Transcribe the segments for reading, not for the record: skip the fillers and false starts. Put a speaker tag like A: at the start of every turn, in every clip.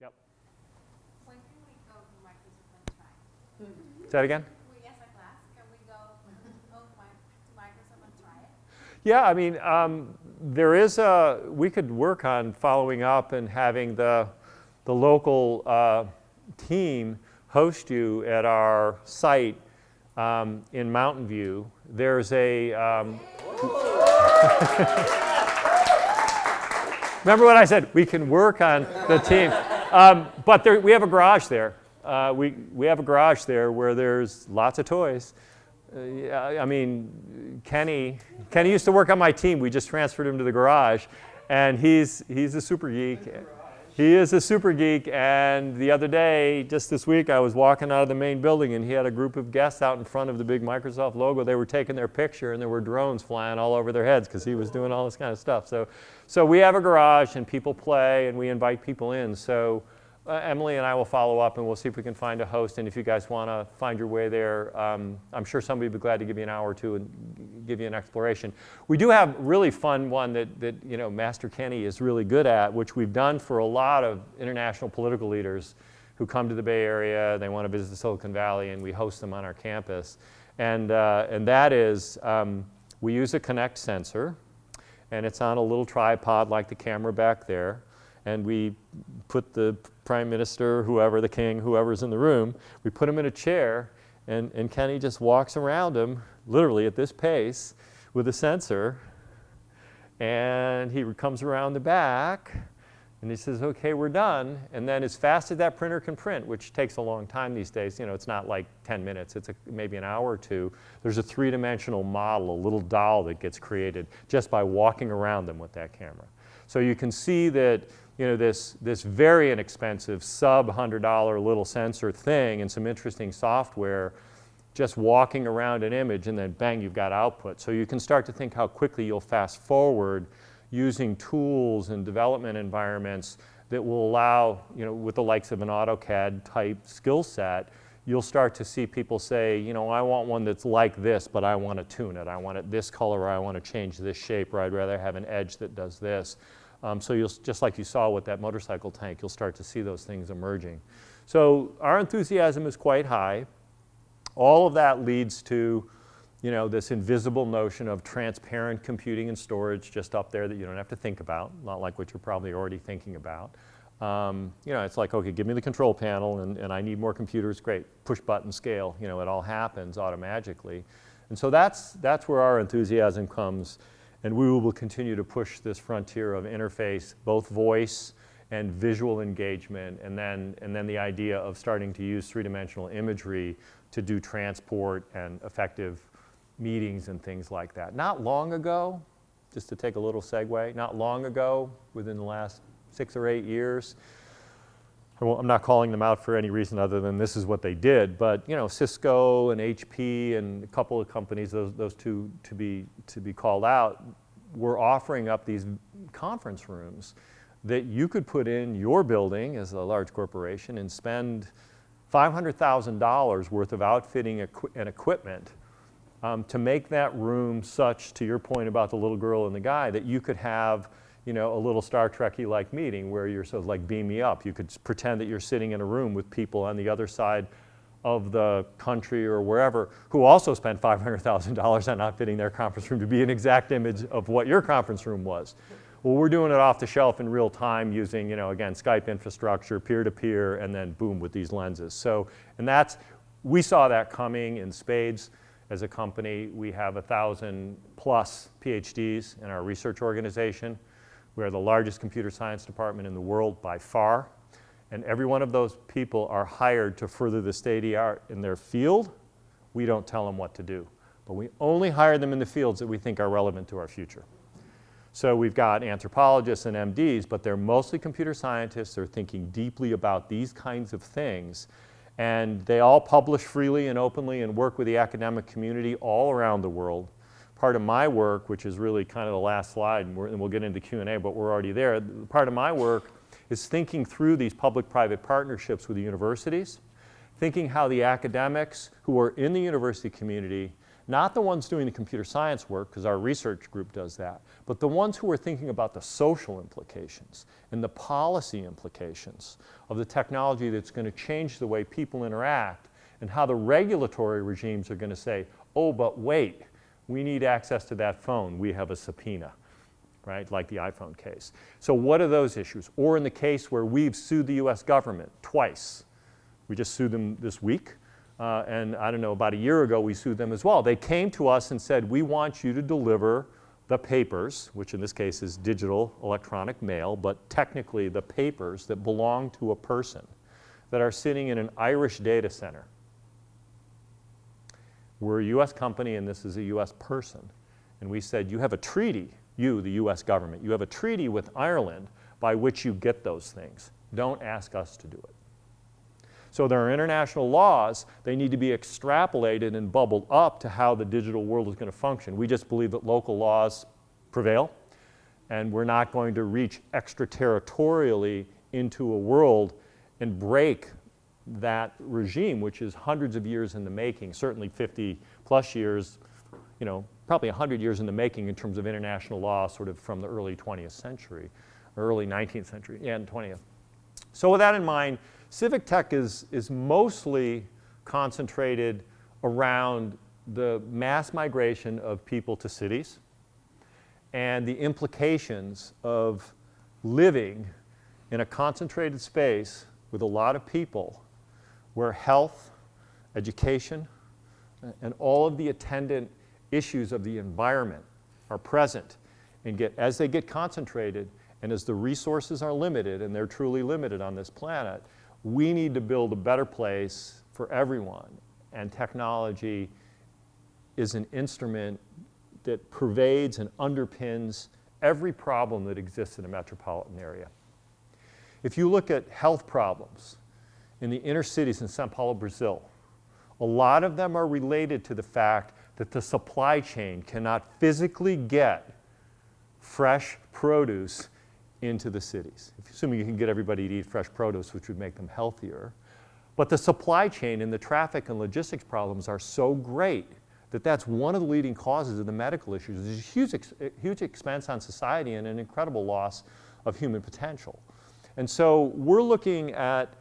A: Yep.
B: When can we go to Microsoft and try?
A: Say that again?
B: Yes, a class. Can we go to Microsoft and try it?
A: Yeah, I mean, we could work on following up and having the local team host you at our site in Mountain View. There's a, remember what I said? We can work on the team. But we have a garage there. We have a garage there where there's lots of toys. I mean, Kenny used to work on my team. We just transferred him to the garage, and he's a super geek. He is a super geek, and the other day, just this week, I was walking out of the main building, and he had a group of guests out in front of the big Microsoft logo. They were taking their picture, and there were drones flying all over their heads because he was doing all this kind of stuff. So we have a garage, and people play, and we invite people in. So Emily and I will follow up, and we'll see if we can find a host. And if you guys want to find your way there, I'm sure somebody would be glad to give you an hour or two and give you an exploration. We do have a really fun one that you know, Master Kenny is really good at, which we've done for a lot of international political leaders who come to the Bay Area. They want to visit Silicon Valley, and we host them on our campus. And that is, we use a Kinect sensor, and it's on a little tripod like the camera back there. And we put the prime minister, whoever, the king, whoever's in the room, we put him in a chair, and Kenny just walks around him, literally at this pace, with a sensor. And he comes around the back, and he says, okay, we're done. And then as fast as that printer can print, which takes a long time these days, you know, it's not like 10 minutes, it's maybe an hour or two, there's a three-dimensional model, a little doll that gets created just by walking around them with that camera. So you can see that, you know, this very inexpensive sub-$100 little sensor thing and some interesting software, just walking around an image, and then bang, you've got output. So you can start to think how quickly you'll fast forward using tools and development environments that will allow, you know, with the likes of an AutoCAD type skill set, you'll start to see people say, you know, I want one that's like this, but I want to tune it. I want it this color, or I want to change this shape, or I'd rather have an edge that does this. So you'll, just like you saw with that motorcycle tank, you'll start to see those things emerging. So our enthusiasm is quite high. All of that leads to, you know, this invisible notion of transparent computing and storage just up there that you don't have to think about, not like what you're probably already thinking about. You know, it's like, okay, give me the control panel, and I need more computers, great, push button scale, you know, it all happens automatically. And so that's where our enthusiasm comes. And we will continue to push this frontier of interface, both voice and visual engagement, and then the idea of starting to use three-dimensional imagery to do transport and effective meetings and things like that. Not long ago, just to take a little segue, not long ago, within the last 6 or 8 years, I'm not calling them out for any reason other than this is what they did, but you know, Cisco and HP and a couple of companies, those two to be called out, were offering up these conference rooms that you could put in your building as a large corporation and spend $500,000 worth of outfitting and equipment to make that room such, to your point about the little girl and the guy, that you could have, you know, a little Star Trek-y-like meeting where you're sort of like, beam me up. You could pretend that you're sitting in a room with people on the other side of the country or wherever who also spent $500,000 on outfitting their conference room to be an exact image of what your conference room was. Well, we're doing it off the shelf in real time using, you know, again, Skype infrastructure, peer-to-peer, and then boom, with these lenses. So, and we saw that coming in spades. As a company, we have 1,000+ PhDs in our research organization. We are the largest computer science department in the world by far. And every one of those people are hired to further the state of the art in their field. We don't tell them what to do. But we only hire them in the fields that we think are relevant to our future. So we've got anthropologists and MDs, but they're mostly computer scientists. They're thinking deeply about these kinds of things. And they all publish freely and openly and work with the academic community all around the world. Part of my work, which is really kind of the last slide, and we'll get into Q&A, but we're already there. Part of my work is thinking through these public-private partnerships with the universities, thinking how the academics who are in the university community Not the ones doing the computer science work, because our research group does that, but the ones who are thinking about the social implications and the policy implications of the technology that's going to change the way people interact, and how the regulatory regimes are going to say, oh, but wait, we need access to that phone. We have a subpoena, right, like the iPhone case. So what are those issues? Or in the case where we've sued the US government twice. We just sued them this week. And I don't know, about a year ago, we sued them as well. They came to us and said, we want you to deliver the papers, which in this case is digital electronic mail, but technically the papers that belong to a person that are sitting in an Irish data center. We're a US company and this is a US person. And we said, you have a treaty, you, the US government, you have a treaty with Ireland by which you get those things. Don't ask us to do it. So there are international laws. They need to be extrapolated and bubbled up to how the digital world is going to function. We just believe that local laws prevail, and we're not going to reach extraterritorially into a world and break that regime, which is hundreds of years in the making, certainly 50 plus years, you know, probably 100 years in the making in terms of international law, sort of from the early 20th century, or early 19th century, and 20th. So with that in mind, civic tech is mostly concentrated around the mass migration of people to cities and the implications of living in a concentrated space with a lot of people where health, education, and all of the attendant issues of the environment are present and as they get concentrated and as the resources are limited, and they're truly limited on this planet, we need to build a better place for everyone. And technology is an instrument that pervades and underpins every problem that exists in a metropolitan area. If you look at health problems in the inner cities in Sao Paulo, Brazil, a lot of them are related to the fact that the supply chain cannot physically get fresh produce into the cities. Assuming you can get everybody to eat fresh produce, which would make them healthier. But the supply chain and the traffic and logistics problems are so great that that's one of the leading causes of the medical issues. There's a huge expense on society and an incredible loss of human potential. And so we're looking at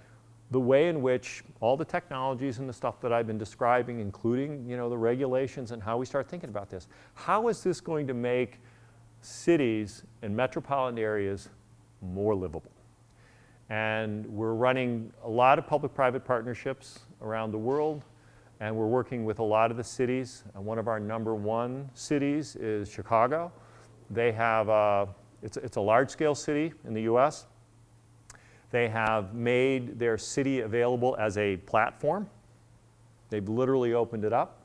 A: the way in which all the technologies and the stuff that I've been describing, including, you know, the regulations and how we start thinking about this. How is this going to make cities and metropolitan areas more livable? And we're running a lot of public-private partnerships around the world, and we're working with a lot of the cities. And one of our #1 cities is Chicago. They have, it's a large-scale city in the US. They have made their city available as a platform. They've literally opened it up.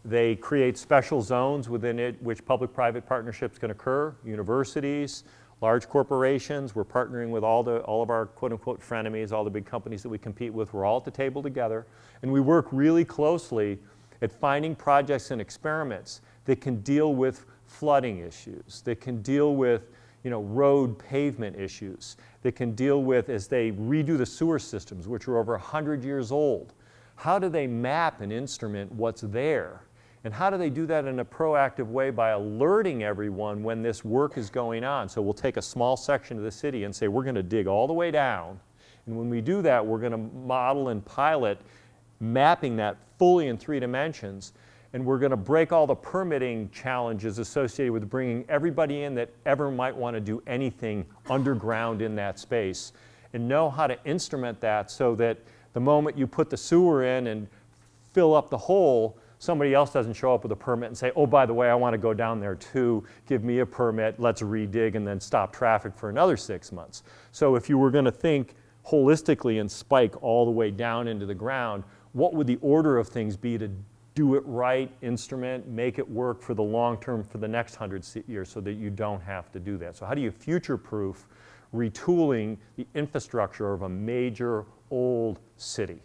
A: They create special zones within it which public-private partnerships can occur, universities, large corporations. We're partnering with all of our quote-unquote frenemies, all the big companies that we compete with. We're all at the table together, and we work really closely at finding projects and experiments that can deal with flooding issues, that can deal with, you know, road pavement issues, that can deal with, as they redo the sewer systems, which are over 100 years old, how do they map and instrument what's there? And how do they do that in a proactive way by alerting everyone when this work is going on? So we'll take a small section of the city and say, we're going to dig all the way down. And when we do that, we're going to model and pilot mapping that fully in 3 dimensions. And we're going to break all the permitting challenges associated with bringing everybody in that ever might want to do anything underground in that space, and know how to instrument that so that the moment you put the sewer in and fill up the hole, somebody else doesn't show up with a permit and say, oh, by the way, I want to go down there too, give me a permit, let's redig, and then stop traffic for another 6 months. So if you were going to think holistically and spike all the way down into the ground, what would the order of things be to do it right, instrument, make it work for the long term for the next 100 years so that you don't have to do that? So how do you future-proof retooling the infrastructure of a major old city?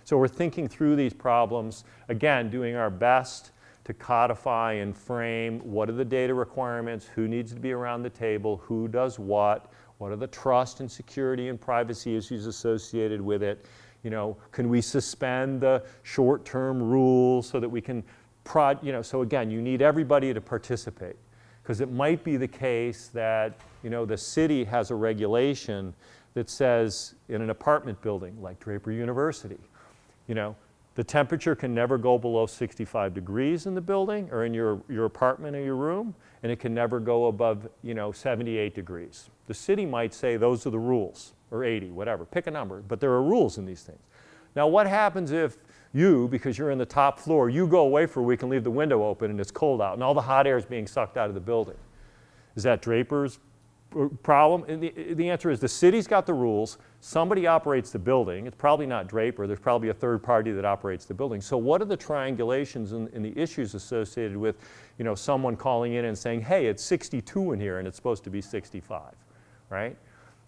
A: So we're thinking through these problems, again, doing our best to codify and frame what are the data requirements, who needs to be around the table, who does what are the trust and security and privacy issues associated with it. You know, can we suspend the short-term rules so that we can so again, you need everybody to participate, because it might be the case that, the city has a regulation that says in an apartment building like Draper University, the temperature can never go below 65 degrees in the building or in your apartment or your room, and it can never go above, 78 degrees. The city might say those are the rules, or 80, whatever, pick a number, but there are rules in these things. Now what happens if you, because you're in the top floor, you go away for a week and leave the window open and it's cold out and all the hot air is being sucked out of the building? Is that Draper's problem? And the answer is the city's got the rules, somebody operates the building, it's probably not Draper, there's probably a third party that operates the building. So what are the triangulations and the issues associated with, someone calling in and saying, hey, it's 62 in here and it's supposed to be 65, right?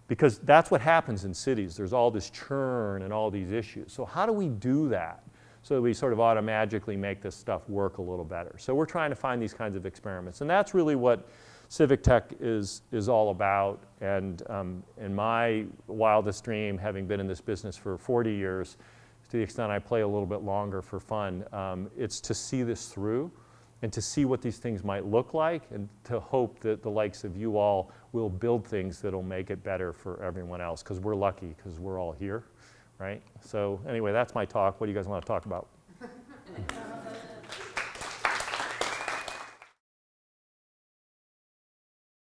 A: Because that's what happens in cities. There's all this churn and all these issues. So how do we do that so that we sort of automatically make this stuff work a little better? So we're trying to find these kinds of experiments. And that's really what civic tech is all about. And in my wildest dream, having been in this business for 40 years, to the extent I play a little bit longer for fun, it's to see this through and to see what these things might look like and to hope that the likes of you all will build things that'll make it better for everyone else, because we're lucky because we're all here, right? So anyway, that's my talk. What do you guys want to talk about?